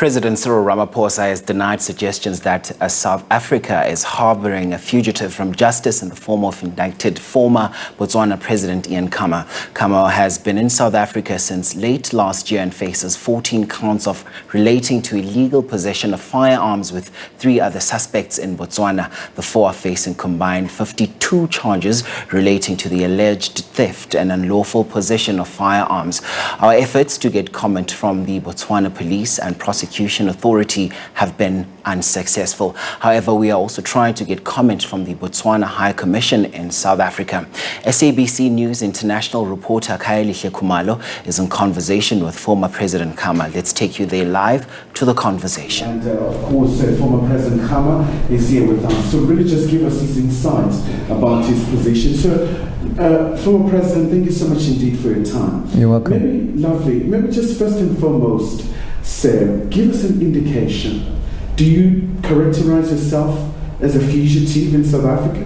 President Cyril Ramaphosa has denied suggestions that South Africa is harbouring a fugitive from justice in the form of indicted former Botswana President Ian Khama. Khama has been in South Africa since late last year and faces 14 counts of relating to illegal possession of firearms with 3 other suspects in Botswana. The 4 are facing combined 52 charges relating to the alleged theft and unlawful possession of firearms. Our efforts to get comment from the Botswana Police and Prosecution Authority have been unsuccessful. However, we are also trying to get comment from the Botswana High Commission in South Africa. SABC News International reporter Khayelihle Khumalo is in conversation with former President Khama. Let's take you there live to the conversation. And of course, former President Khama is here with us. So really just give us his insights about his position. So, former President, thank you so much indeed for your time. You're welcome. Maybe just first and foremost, sir, give us an indication. Do you characterize yourself as a fugitive in South Africa?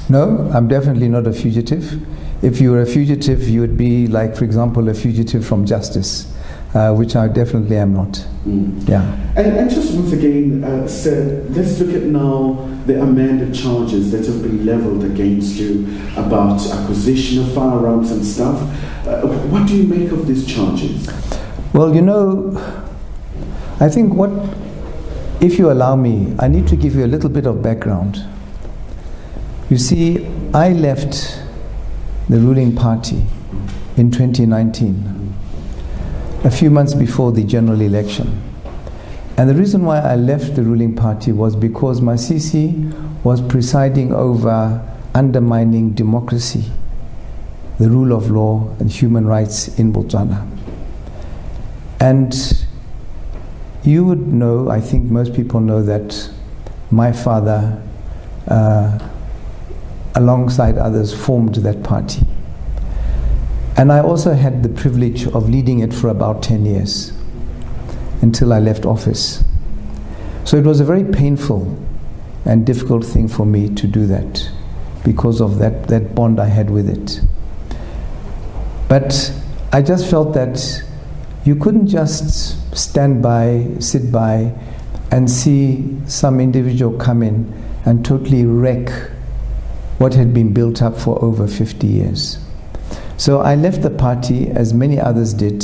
No, I'm definitely not a fugitive. If you were a fugitive, you would be like, for example, a fugitive from justice, which I definitely am not. Yeah. And just once again, sir, let's look at now the amended charges that have been leveled against you about acquisition of firearms and stuff. What do you make of these charges? Well, you know, I think if you allow me, I need to give you a little bit of background. You see, I left the ruling party in 2019, a few months before the general election. And the reason why I left the ruling party was because my CC was presiding over undermining democracy, the rule of law and human rights in Botswana. And you would know, I think most people know, that my father, alongside others, formed that party. And I also had the privilege of leading it for about 10 years until I left office. So it was a very painful and difficult thing for me to do that because of that bond I had with it. But I just felt that you couldn't just stand by, sit by, and see some individual come in and totally wreck what had been built up for over 50 years. So I left the party, as many others did,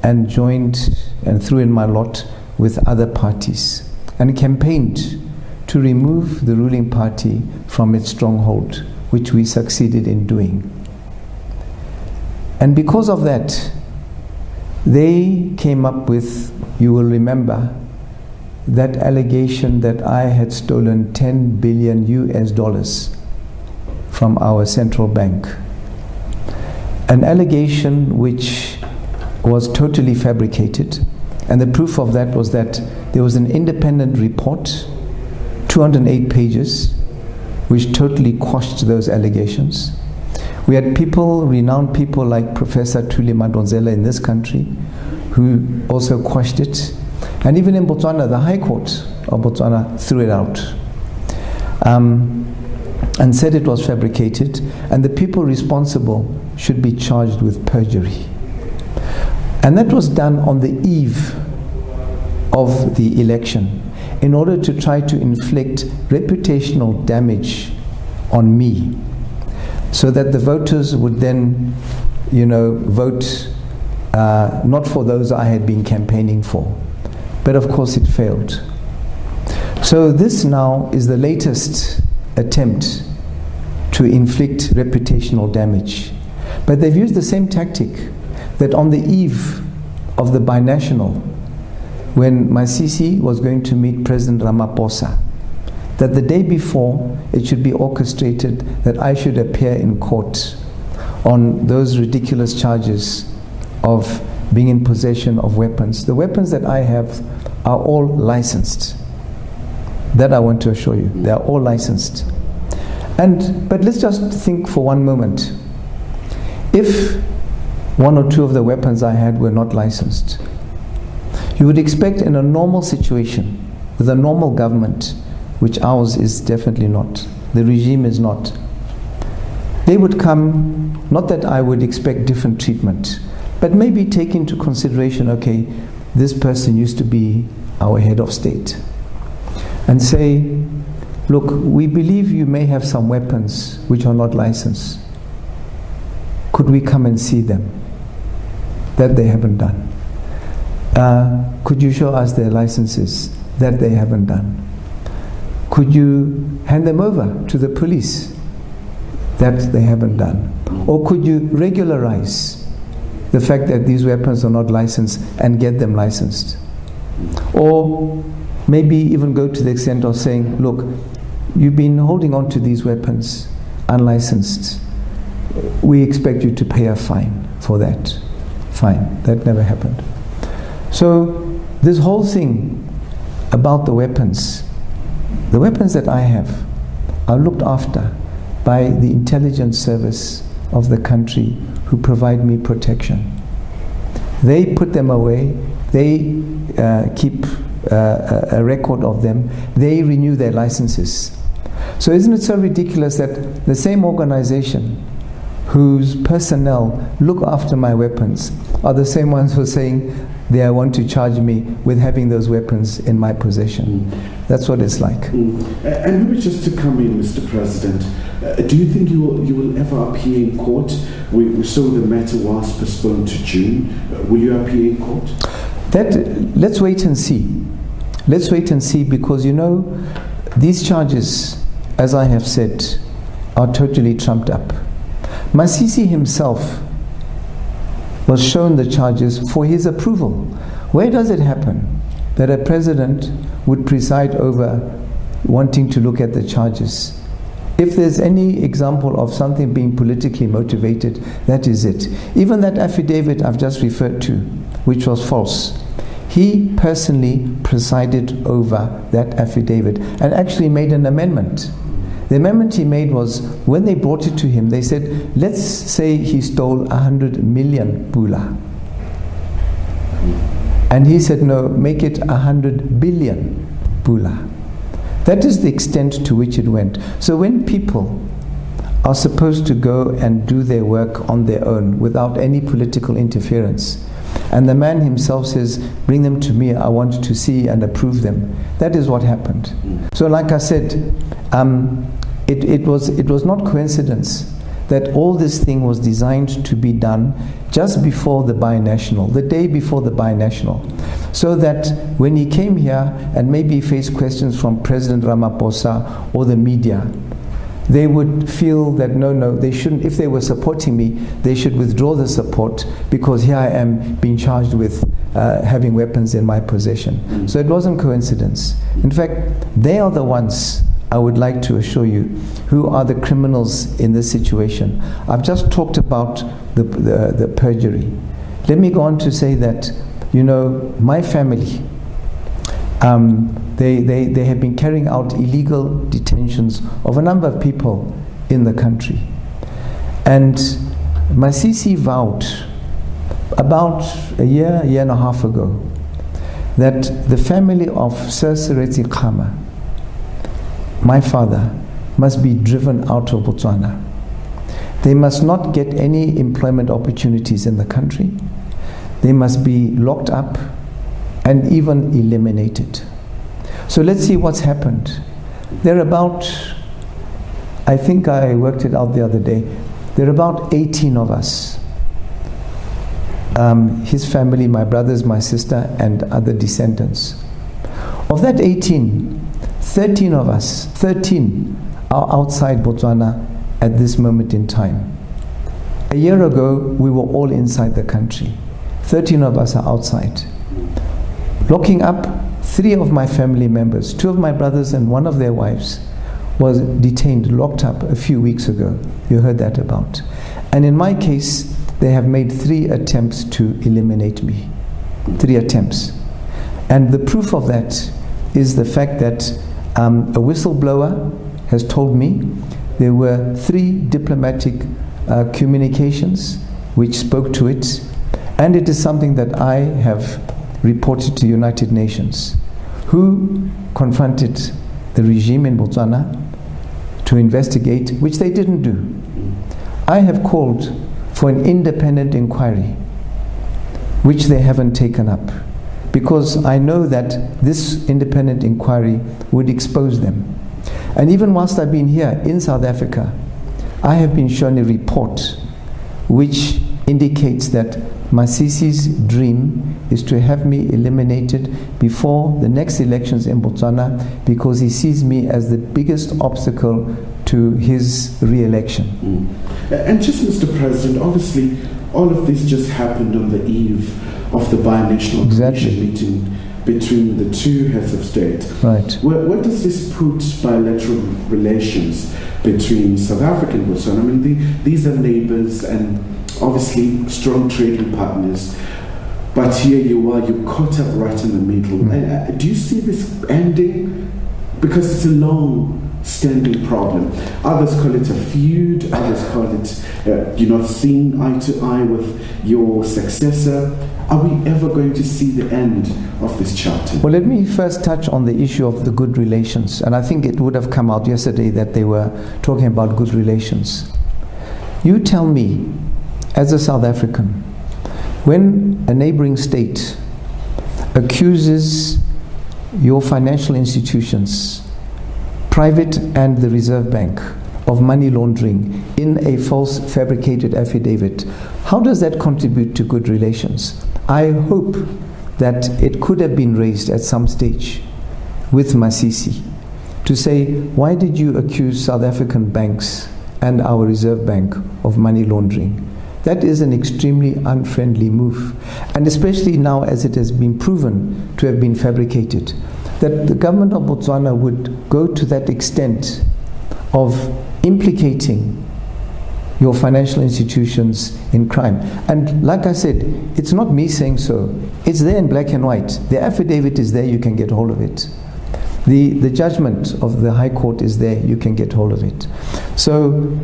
and joined and threw in my lot with other parties and campaigned to remove the ruling party from its stronghold, which we succeeded in doing. And because of that, they came up with, you will remember, that allegation that I had stolen $10 billion US from our central bank. An allegation which was totally fabricated. And the proof of that was that there was an independent report, 208 pages, which totally quashed those allegations. We had people, renowned people like Professor Thuli Madonsela in this country, who also quashed it. And even in Botswana, the High Court of Botswana threw it out and said it was fabricated, and the people responsible should be charged with perjury. And that was done on the eve of the election in order to try to inflict reputational damage on me, so that the voters would then, vote not for those I had been campaigning for. But of course it failed. So this now is the latest attempt to inflict reputational damage. But they've used the same tactic that on the eve of the binational, when my CC was going to meet President Ramaphosa, that the day before it should be orchestrated that I should appear in court on those ridiculous charges of being in possession of weapons. The weapons that I have are all licensed. That I want to assure you. They are all licensed. But let's just think for one moment. If 1 or 2 of the weapons I had were not licensed, you would expect in a normal situation, with a normal government, which ours is definitely not, the regime is not, they would come, not that I would expect different treatment, but maybe take into consideration, okay, this person used to be our head of state, and say, look, we believe you may have some weapons which are not licensed. Could we come and see them? That they haven't done. Could you show us their licenses? That they haven't done. Could you hand them over to the police? That they haven't done. Or could you regularize the fact that these weapons are not licensed and get them licensed? Or maybe even go to the extent of saying, look, you've been holding on to these weapons unlicensed. We expect you to pay a fine for that. Fine, that never happened. So this whole thing about the weapons that I have are looked after by the intelligence service of the country who provide me protection. They put them away, they keep a record of them, they renew their licenses. So isn't it so ridiculous that the same organization whose personnel look after my weapons are the same ones who are saying they want to charge me with having those weapons in my possession? That's what it's like. And maybe just to come in, Mr. President, do you think you will ever appear in court? We saw the matter was postponed to June. Will you appear in court? Let's wait and see. Let's wait and see, because you know, these charges, as I have said, are totally trumped up. Masisi himself was shown the charges for his approval. Where does it happen that a president would preside over wanting to look at the charges? If there's any example of something being politically motivated, that is it. Even that affidavit I've just referred to, which was false, he personally presided over that affidavit and actually made an amendment. The amendment he made was, when they brought it to him, they said, let's say he stole 100 million pula. And he said, no, make it 100 billion pula. That is the extent to which it went. So when people are supposed to go and do their work on their own without any political interference, and the man himself says, bring them to me, I want to see and approve them, that is what happened. So like I said, it was not coincidence that all this thing was designed to be done just before the binational, the day before the binational, so that when he came here and maybe faced questions from President Ramaphosa or the media, they would feel that no, they shouldn't, if they were supporting me, they should withdraw the support, because here I am being charged with having weapons in my possession. So it wasn't coincidence. In fact, they are the ones, I would like to assure you, who are the criminals in this situation. I've just talked about the perjury. Let me go on to say that, you know, my family, they have been carrying out illegal detentions of a number of people in the country. And Masisi vowed about a year and a half ago that the family of Sir Cyril Khama, my father, must be driven out of Botswana. They must not get any employment opportunities in the country. They must be locked up and even eliminated. So let's see what's happened. There are about, I think I worked it out the other day, there are about 18 of us. His family, my brothers, my sister, and other descendants. Of that 18, 13 of us, 13 are outside Botswana at this moment in time. A year ago, we were all inside the country. 13 of us are outside. Locking up 3 of my family members, 2 of my brothers and 1 of their wives, was detained, locked up a few weeks ago. You heard that about. And in my case, they have made 3 attempts to eliminate me. 3 attempts. And the proof of that is the fact that a whistleblower has told me there were 3 diplomatic communications which spoke to it, and it is something that I have reported to the United Nations, who confronted the regime in Botswana to investigate, which they didn't do. I have called for an independent inquiry, which they haven't taken up. because I know that this independent inquiry would expose them. And even whilst I've been here in South Africa, I have been shown a report which indicates that Masisi's dream is to have me eliminated before the next elections in Botswana, because he sees me as the biggest obstacle to his re-election. And just, Mr. President, obviously all of this just happened on the eve of the binational commission meeting between the two heads of state. Right. What does this put bilateral relations between South Africa and Botswana? I mean, these are neighbors and obviously strong trading partners, but here you are, you're caught up right in the middle. Do you see this ending? Because it's a long-standing problem. Others call it a feud, others call it you're not seeing eye to eye with your successor. Are we ever going to see the end of this chapter? Well, let me first touch on the issue of the good relations. And I think it would have come out yesterday that they were talking about good relations. You tell me, as a South African, when a neighboring state accuses your financial institutions, private and the Reserve Bank, of money laundering in a false fabricated affidavit, how does that contribute to good relations? I hope that it could have been raised at some stage with Masisi to say, why did you accuse South African banks and our Reserve Bank of money laundering? That is an extremely unfriendly move, and especially now as it has been proven to have been fabricated, that the government of Botswana would go to that extent of implicating your financial institutions in crime. And like I said, it's not me saying so. It's there in black and white. The affidavit is there, you can get hold of it. The judgment of the High Court is there, you can get hold of it. So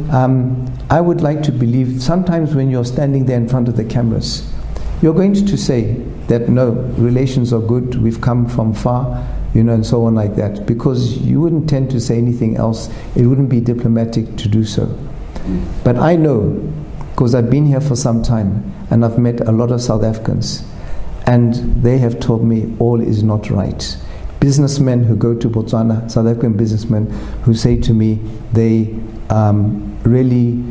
I would like to believe sometimes when you're standing there in front of the cameras, you're going to say that no, relations are good, we've come from far, and so on like that, because you wouldn't tend to say anything else. It wouldn't be diplomatic to do so. But I know, because I've been here for some time and I've met a lot of South Africans, and they have told me all is not right. Businessmen who go to Botswana, South African businessmen who say to me they really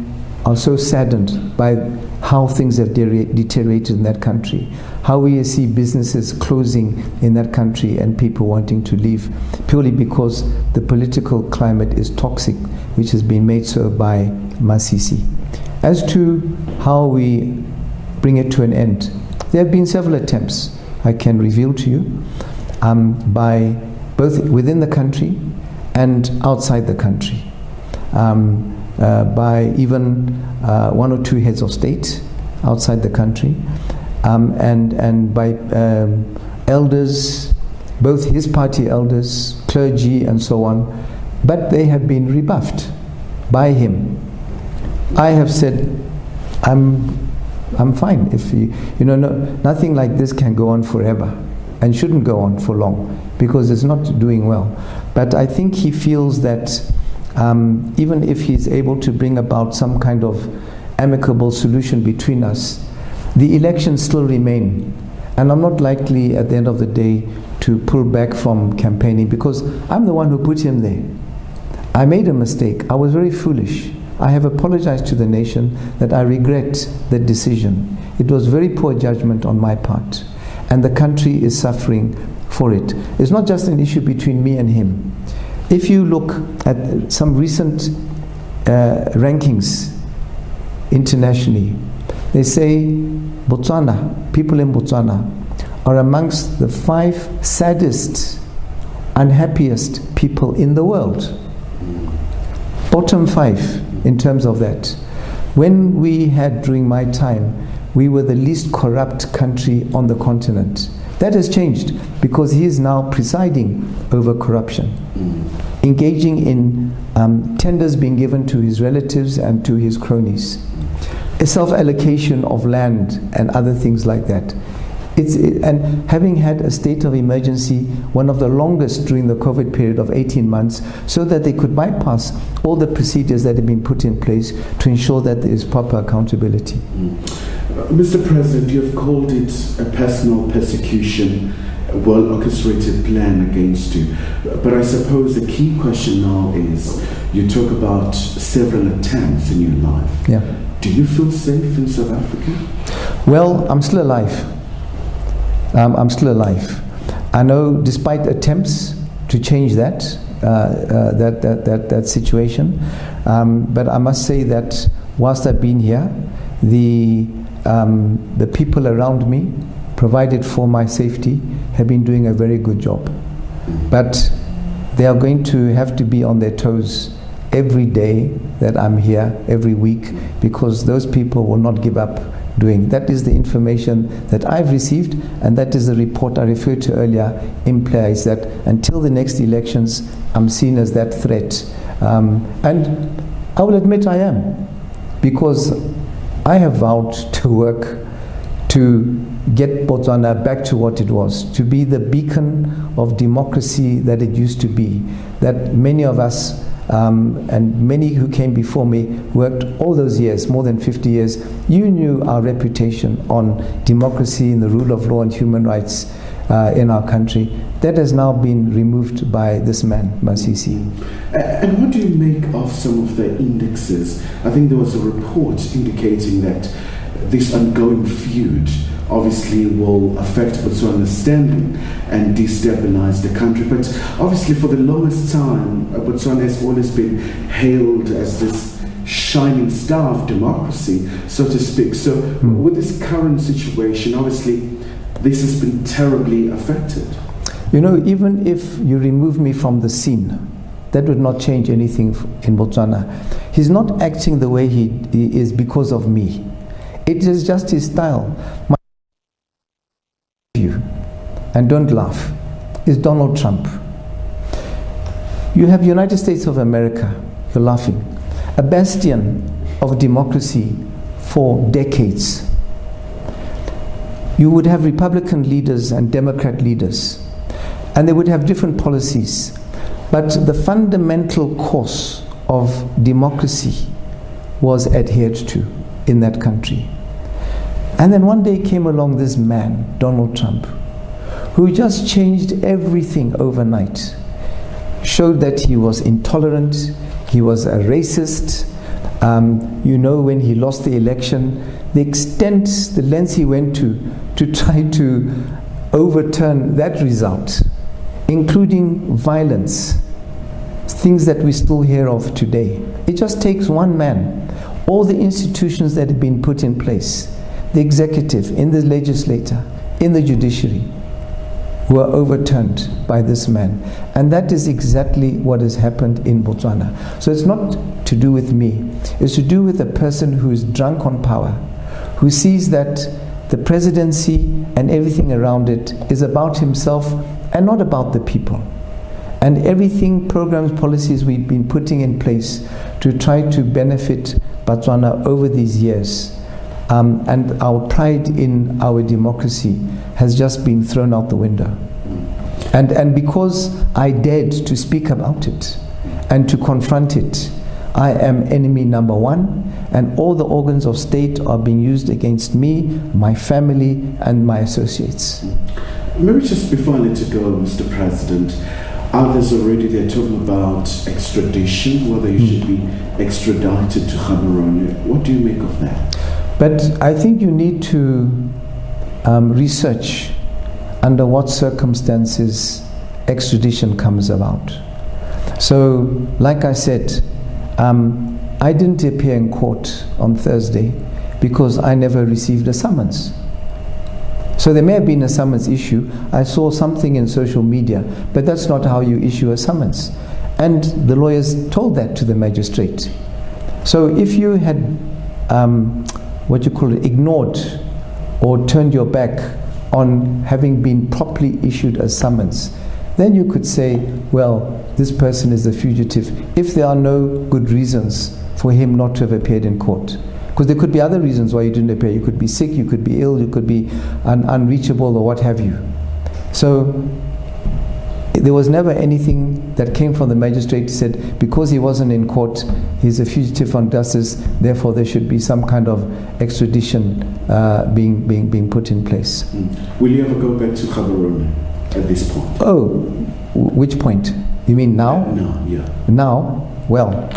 are so saddened by how things have deteriorated in that country, how we see businesses closing in that country and people wanting to leave purely because the political climate is toxic, which has been made so by Masisi. As to how we bring it to an end, there have been several attempts, I can reveal to you, by both within the country and outside the country, by even one or two heads of state outside the country, and by elders, both his party elders, clergy, and so on, but they have been rebuffed by him. I have said, I'm fine. If nothing like this can go on forever, and shouldn't go on for long, because it's not doing well. But I think he feels that even if he's able to bring about some kind of amicable solution between us, the elections still remain. And I'm not likely at the end of the day to pull back from campaigning, because I'm the one who put him there. I made a mistake. I was very foolish. I have apologized to the nation that I regret that decision. It was very poor judgment on my part, and the country is suffering for it. It's not just an issue between me and him. If you look at some recent rankings internationally, they say Botswana, people in Botswana, are amongst the 5 saddest, unhappiest people in the world. Bottom 5 in terms of that. When we had, during my time, we were the least corrupt country on the continent. That has changed because he is now presiding over corruption, engaging in tenders being given to his relatives and to his cronies, a self-allocation of land and other things like that. And having had a state of emergency, one of the longest during the COVID period of 18 months, so that they could bypass all the procedures that have been put in place to ensure that there is proper accountability. Mr. President, you have called it a personal persecution, a well-orchestrated plan against you. But I suppose the key question now is, you talk about several attempts in your life. Yeah. Do you feel safe in South Africa? Well, I'm still alive. I'm still alive. I know, despite attempts to change that situation, but I must say that whilst I've been here, the people around me, provided for my safety, have been doing a very good job. But they are going to have to be on their toes every day that I'm here, every week, because those people will not give up doing. That is the information that I've received, and that is the report I referred to earlier, implies that until the next elections, I'm seen as that threat. And I will admit I am, because I have vowed to work to get Botswana back to what it was, to be the beacon of democracy that it used to be, that many of us and many who came before me worked all those years, more than 50 years. You knew our reputation on democracy and the rule of law and human rights in our country. That has now been removed by this man, Masisi. And what do you make of some of the indexes? I think there was a report indicating that this ongoing feud obviously will affect Botswana's standing and destabilize the country. But obviously for the longest time, Botswana has always been hailed as this shining star of democracy, so to speak. So with this current situation, obviously this has been terribly affected. You know, even if you remove me from the scene, that would not change anything in Botswana. He's not acting the way he is because of me. It is just his style. And don't laugh, is Donald Trump. You have United States of America, you're laughing, a bastion of democracy for decades. You would have Republican leaders and Democrat leaders, and they would have different policies, but the fundamental course of democracy was adhered to in that country. And then one day came along this man, Donald Trump, who just changed everything overnight, showed that he was intolerant, he was a racist. You know, when he lost the election, the extent, the lengths he went to try to overturn that result, including violence, things that we still hear of today. It just takes one man. All the institutions that have been put in place, the executive, in the legislature, in the judiciary, were overturned by this man. And that is exactly what has happened in Botswana. So it's not to do with me. It's to do with a person who is drunk on power, who sees that the presidency and everything around it is about himself and not about the people. And everything, programs, policies we've been putting in place to try to benefit Botswana over these years, and our pride in our democracy has just been thrown out the window. And because I dared to speak about it and to confront it, I am enemy number one, and all the organs of state are being used against me, my family, and my associates. Maybe just before I let you go, Mr. President, others already, they're talking about extradition, whether you should be extradited to Gaborone. What do you make of that? But I think you need to research under what circumstances extradition comes about. So, like I said, I didn't appear in court on Thursday because I never received a summons. So there may have been a summons issue. I saw something in social media, but that's not how you issue a summons. And the lawyers told that to the magistrate. So if you had ignored or turned your back on having been properly issued a summons, then you could say, well, this person is a fugitive, if there are no good reasons for him not to have appeared in court. Because there could be other reasons why you didn't appear. You could be sick, you could be ill, you could be unreachable, or what have you. So There was never anything that came from the magistrate who said because he wasn't in court, he's a fugitive from justice, therefore there should be some kind of extradition being put in place. Will you ever go back to harbouring at this point? Oh, which point? You mean now? No, yeah. Now? Well,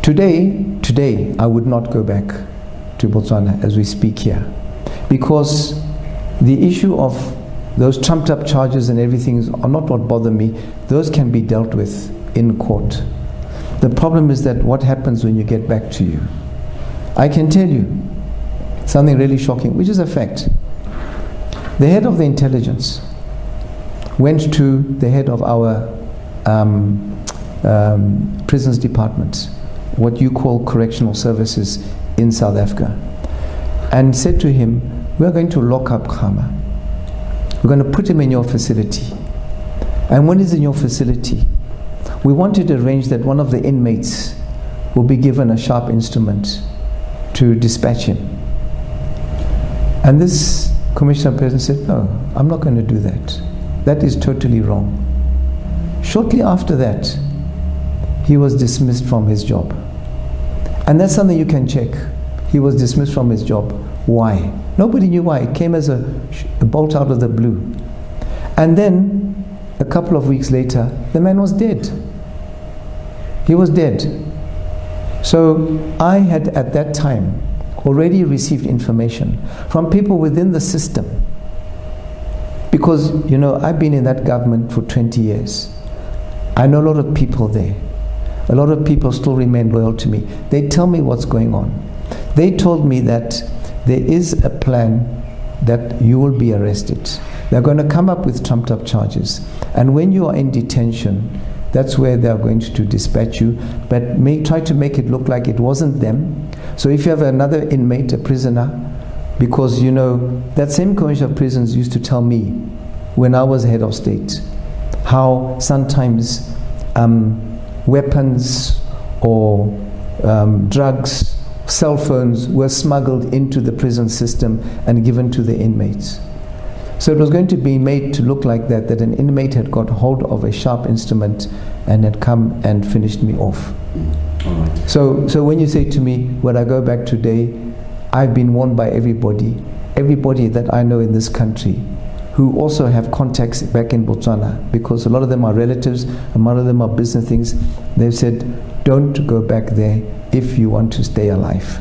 today I would not go back to Botswana as we speak here, because the issue of those trumped up charges and everything are not what bother me. Those can be dealt with in court. The problem is that what happens when you get back to you. I can tell you something really shocking, which is a fact. The head of the intelligence went to the head of our prisons department, what you call correctional services in South Africa, and said to him, "We are going to lock up Khama. We're going to put him in your facility. And when he's in your facility, we want you to arrange that one of the inmates will be given a sharp instrument to dispatch him." And this Commissioner President said, "No, I'm not going to do that. That is totally wrong." Shortly after that, he was dismissed from his job. And that's something you can check. He was dismissed from his job. Why? Nobody knew why. It came as a bolt out of the blue. And then, a couple of weeks later, the man was dead. He was dead. So I had at that time already received information from people within the system. Because, you know, I've been in that government for 20 years. I know a lot of people there. A lot of people still remain loyal to me. They tell me what's going on. They told me that there is a plan that you will be arrested. They're going to come up with trumped up charges. And when you are in detention, that's where they're going to dispatch you, but try to make it look like it wasn't them. So if you have another inmate, a prisoner, because, you know, that same Commissioner of Prisons used to tell me when I was head of state how sometimes weapons or drugs, cell phones were smuggled into the prison system and given to the inmates. So it was going to be made to look like that an inmate had got hold of a sharp instrument and had come and finished me off. All right. So when you say to me, when I go back today, I've been warned by everybody that I know in this country who also have contacts back in Botswana, because a lot of them are relatives, a lot of them are business things. They've said, don't go back there if you want to stay alive.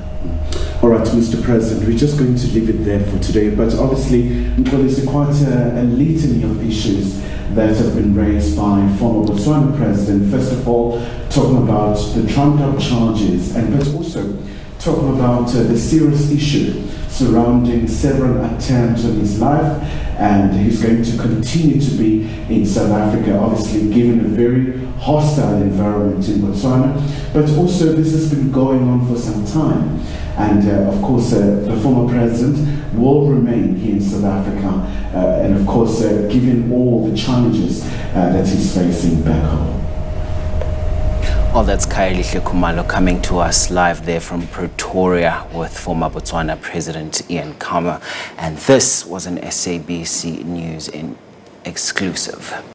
All right, Mr. President, we're just going to leave it there for today. But obviously, there's quite a litany of issues that have been raised by former Botswana President. First of all, talking about the trumped up charges, but also talking about the serious issue surrounding several attempts on his life, and he's going to continue to be in South Africa, obviously given a very hostile environment in Botswana. But also this has been going on for some time. And of course, the former president will remain here in South Africa, and of course, given all the challenges that he's facing back home. Well, that's Khayelihle Khumalo coming to us live there from Pretoria with former Botswana President Ian Khama. And this was an SABC News exclusive.